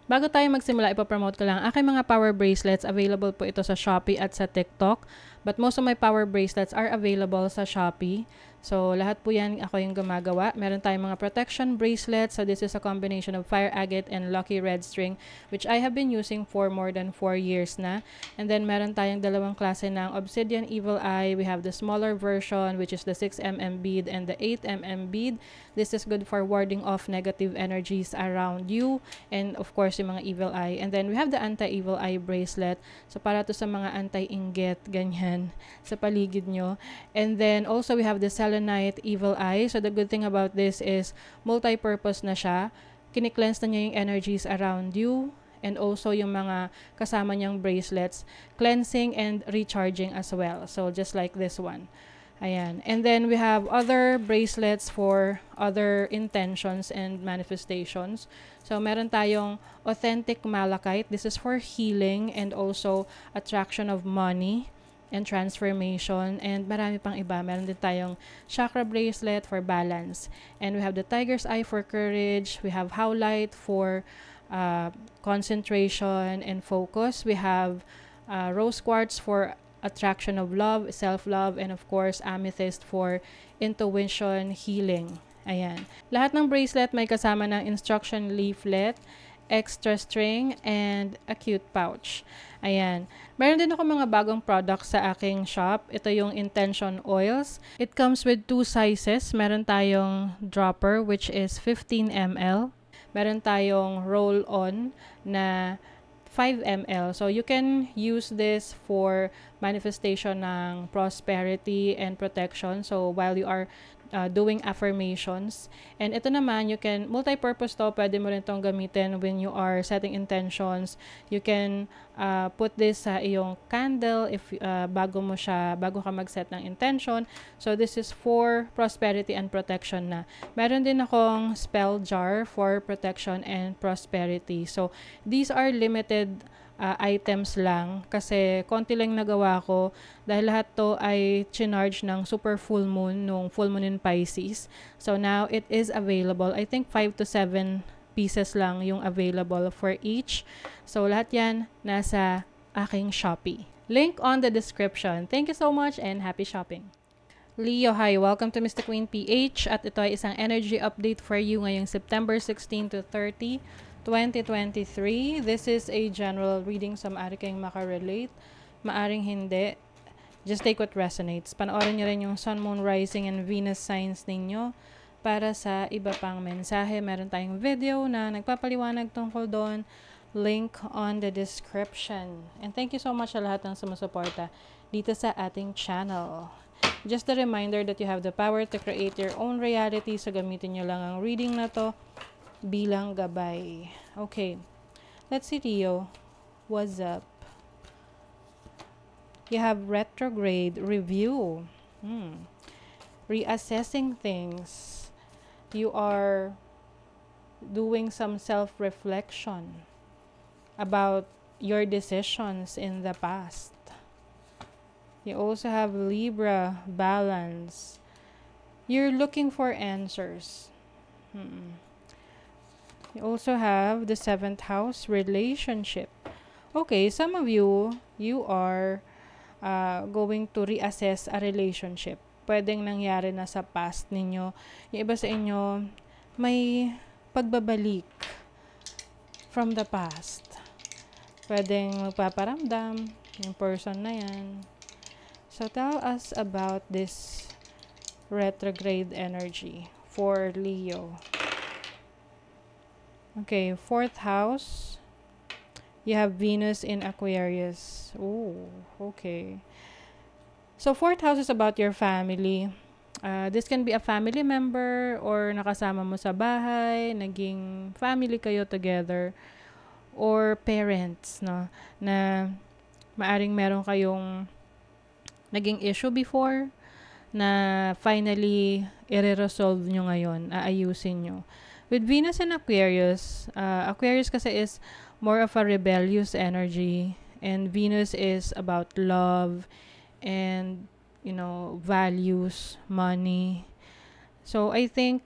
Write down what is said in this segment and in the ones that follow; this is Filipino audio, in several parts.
Bago tayo magsimula, ipapromote ko lang. Aking mga power bracelets, available po ito sa Shopee at sa TikTok. But most of my power bracelets are available sa Shopee. So, lahat po yan ako yung gumagawa. Meron tayong mga protection bracelets. So, this is a combination of fire agate and lucky red string, which I have been using for more than 4 years na. And then, meron tayong dalawang klase ng obsidian evil eye. We have the smaller version, which is the 6mm bead and the 8mm bead. This is good for warding off negative energies around you. And of course, yung mga evil eye. And then, we have the anti-evil eye bracelet. So, para to sa mga anti-inggit, ganyan, sa paligid nyo. And then, also, we have the selenite evil eye. So, the good thing about this is, multi-purpose na siya. Kini-cleanse na niya yung energies around you. And also, yung mga kasama niyang bracelets, cleansing and recharging as well. So, just like this one. Ayan. And then, we have other bracelets for other intentions and manifestations. So, meron tayong authentic malachite. This is for healing and also attraction of money and transformation. And marami pang iba. Meron din tayong chakra bracelet for balance. And we have the tiger's eye for courage. We have howlite for concentration and focus. We have rose quartz for attraction of love, self-love, and of course, amethyst for intuition, healing. Ayan. Lahat ng bracelet may kasama ng instruction leaflet, extra string, and a cute pouch. Ayan. Meron din ako mga bagong products sa aking shop. Ito yung Intention Oils. It comes with 2 sizes. Meron tayong dropper, which is 15 ml. Meron tayong roll-on na 5 ml. So, you can use this for manifestation ng prosperity and protection. So, while you are doing affirmations. And ito naman, you can, multi-purpose to, pwede mo rin itong gamitin when you are setting intentions. You can put this sa iyong candle if bago ka mag-set ng intention. So, this is for prosperity and protection na. Meron din akong spell jar for protection and prosperity. So, these are limited items lang kasi konti lang nagawa ko dahil lahat to ay chinarge ng super full moon nung full moon in Pisces. So now it is available. I think 5 to 7 pieces lang yung available for each. So lahat yan nasa aking Shopee. Link on the description. Thank you so much and happy shopping. Leo, hi! Welcome to Mr. Queen PH at ito ay isang energy update for you ngayong September 16 to 30, 2023. This is a general reading, so maaari kayong makarelate, maaring hindi. Just take what resonates. Panoorin nyo rin yung Sun, Moon, Rising, and Venus signs ninyo para sa iba pang mensahe. Meron tayong video na nagpapaliwanag tungkol doon. Link on the description. And thank you so much sa lahat ng sumusuporta dito sa ating channel. Just a reminder that you have the power to create your own reality. So gamitin nyo lang ang reading na to bilang gabay. Okay. Let's see, Leo. What's up? You have retrograde review. Reassessing things. You are doing some self-reflection about your decisions in the past. You also have Libra, balance. You're looking for answers. You also have the 7th house, relationship. Okay, some of you are going to reassess a relationship. Pwedeng nangyari na sa past ninyo. Yung iba sa inyo, may pagbabalik from the past. Pwedeng magpaparamdam yung person na yan. So, tell us about this retrograde energy for Leo. Okay, 4th house. You have Venus in Aquarius. Oh, okay. So, 4th house is about your family. This can be a family member or nakasama mo sa bahay, naging family kayo together. Or parents, no? Na maaring meron kayong naging issue before na finally i-resolve nyo ngayon, aayusin nyo. With Venus and Aquarius, Aquarius kasi is more of a rebellious energy, and Venus is about love and, values, money. So, I think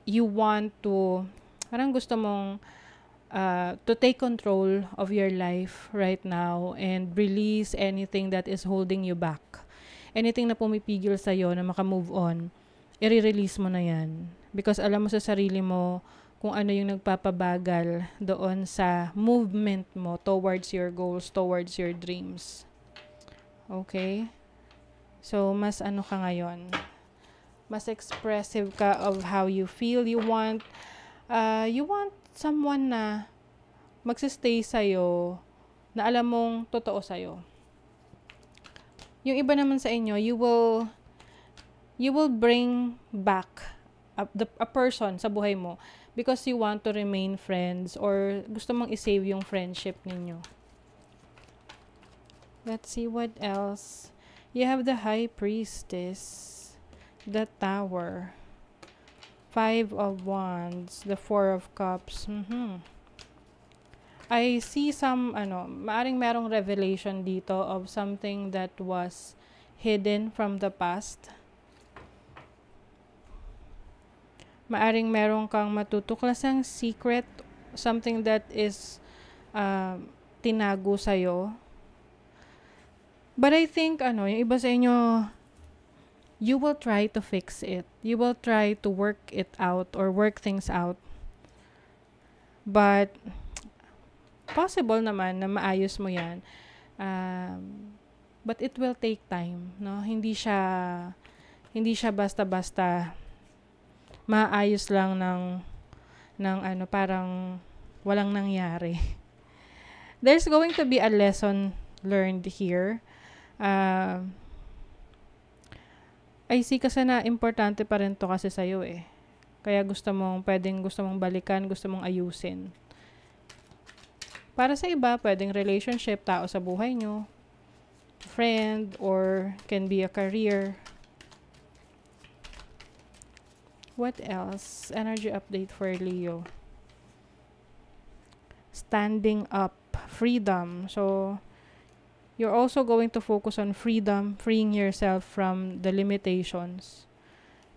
you want to, parang gusto mong to take control of your life right now and release anything that is holding you back. Anything na pumipigil sa'yo na makamove on, i-release mo na yan. Because alam mo sa sarili mo kung ano yung nagpapabagal doon sa movement mo towards your goals, towards your dreams. Okay? So, mas ano ka ngayon? Mas expressive ka of how you feel. You want someone na magsistay sa'yo, na alam mong totoo sa'yo. Yung iba naman sa inyo, you will bring back a person sa buhay mo because you want to remain friends or gusto mong i-save yung friendship ninyo. Let's see what else. You have the High Priestess, the Tower, 5 of Wands, the 4 of Cups. I see some, maaring merong revelation dito of something that was hidden from the past. Maaring merong kang matutuklasang secret, something that is tinago sa'yo. But I think, yung iba sa inyo, you will try to fix it. You will try to work it out or work things out. But possible naman na maayos mo yan. But it will take time, no? Hindi siya basta-basta maayos lang ng parang walang nangyari. There's going to be a lesson learned here. I see kasi na importante pa rin to kasi sa'yo eh. Kaya gusto mong balikan, gusto mong ayusin. Para sa iba, pwedeng relationship, tao sa buhay nyo, friend, or can be a career. What else? Energy update for Leo. Standing up, freedom. So, you're also going to focus on freedom, freeing yourself from the limitations.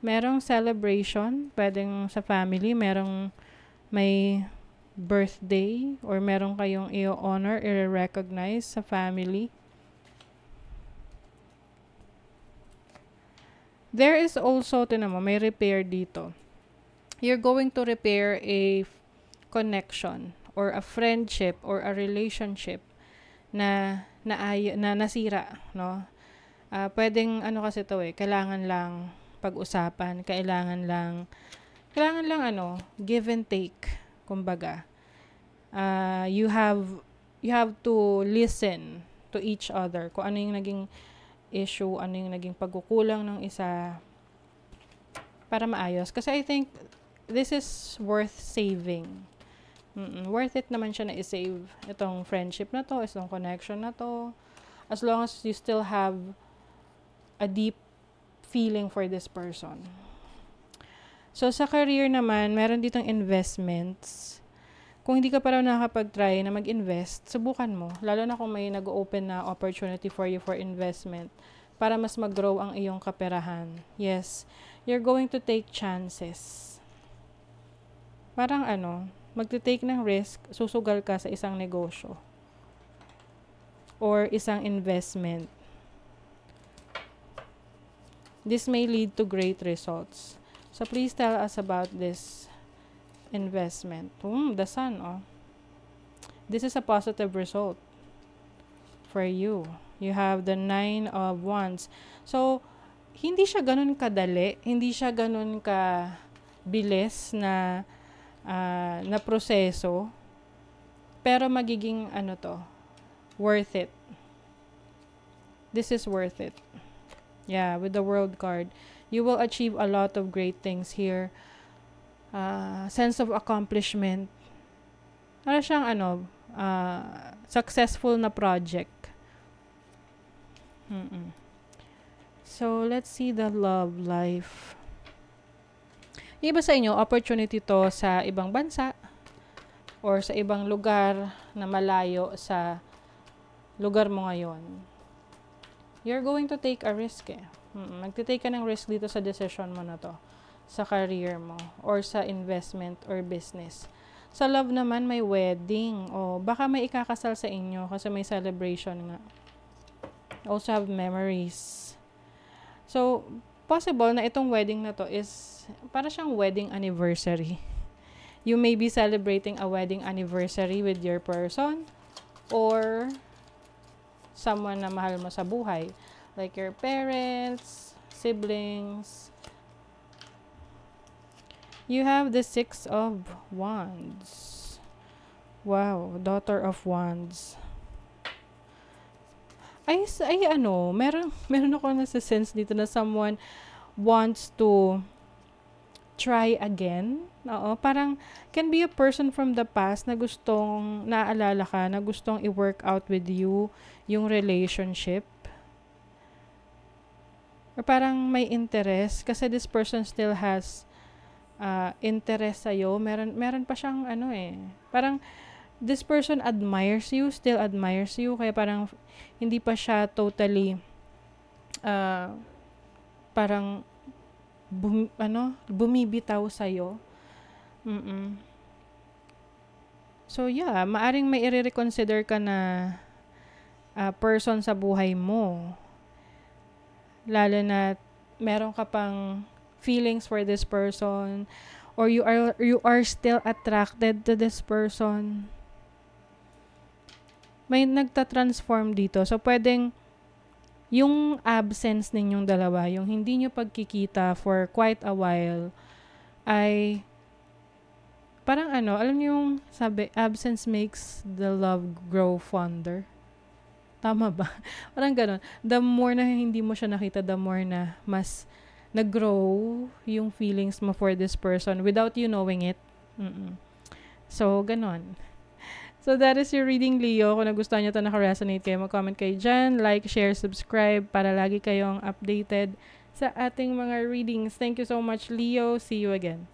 Merong celebration, pwedeng sa family, may birthday or meron kayong i-honor, i-recognize sa family. There is also, may repair dito. You're going to repair a connection or a friendship or a relationship na nasira, no? Pwedeng kasi to kailangan lang pag-usapan, kailangan lang give and take, kumbaga. You have to listen to each other. Kung ano yung naging issue, ano yung naging pagkukulang ng isa para maayos. Kasi I think this is worth saving. Worth it naman siya na i-save itong friendship na to, itong connection na to. As long as you still have a deep feeling for this person. So, sa career naman, meron ditong investments. Kung hindi ka pa raw nakakapag-try na mag-invest, subukan mo. Lalo na kung may nag-open na opportunity for you for investment para mas mag-grow ang iyong kaperahan. Yes, you're going to take chances. Parang magte-take ng risk, susugal ka sa isang negosyo or isang investment. This may lead to great results. So, please tell us about this investment. The Sun, This is a positive result for you. You have the 9 of Wands. So, hindi siya ganun kadali, hindi siya ganun bilis na proseso, pero magiging worth it. This is worth it. Yeah, with the World card, you will achieve a lot of great things here. Sense of accomplishment. Para siyang successful na project. So, let's see the love life. Iba sa inyo, opportunity to sa ibang bansa or sa ibang lugar na malayo sa lugar mo ngayon. You're going to take a risk Magtitake ka ng risk dito sa decision mo na to, sa career mo or sa investment or business. Sa love naman, may wedding. O, baka may ikakasal sa inyo kasi may celebration nga. Also have memories. So, possible na itong wedding na to is para siyang wedding anniversary. You may be celebrating a wedding anniversary with your person or someone na mahal mo sa buhay. Like your parents, siblings. You have the Six of Wands. Wow, Daughter of Wands. Meron ako nasa-sense dito na someone wants to try again. Oo, parang can be a person from the past na gustong naaalala ka, na gustong i-work out with you yung relationship. Or parang may interest kasi this person still has interest sa'yo. Meron pa siyang parang this person still admires you, kaya parang hindi pa siya totally parang bumibitaw sa'yo. So yeah, maaring may i-reconsider ka na person sa buhay mo. Lalo na meron ka pang feelings for this person or you are still attracted to this person. May nagta-transform dito. So, pwedeng yung absence ninyong dalawa, yung hindi nyo pagkikita for quite a while, ay parang alam niyo yung sabi, absence makes the love grow fonder. Tama ba? Parang ganun. The more na hindi mo siya nakita, the more na mas nag-grow yung feelings mo for this person without you knowing it. So, ganun. So, that is your reading, Leo. Kung nagustuhan nyo ito, naka-resonate kayo, mag-comment kayo dyan, like, share, subscribe, para lagi kayong updated sa ating mga readings. Thank you so much, Leo. See you again.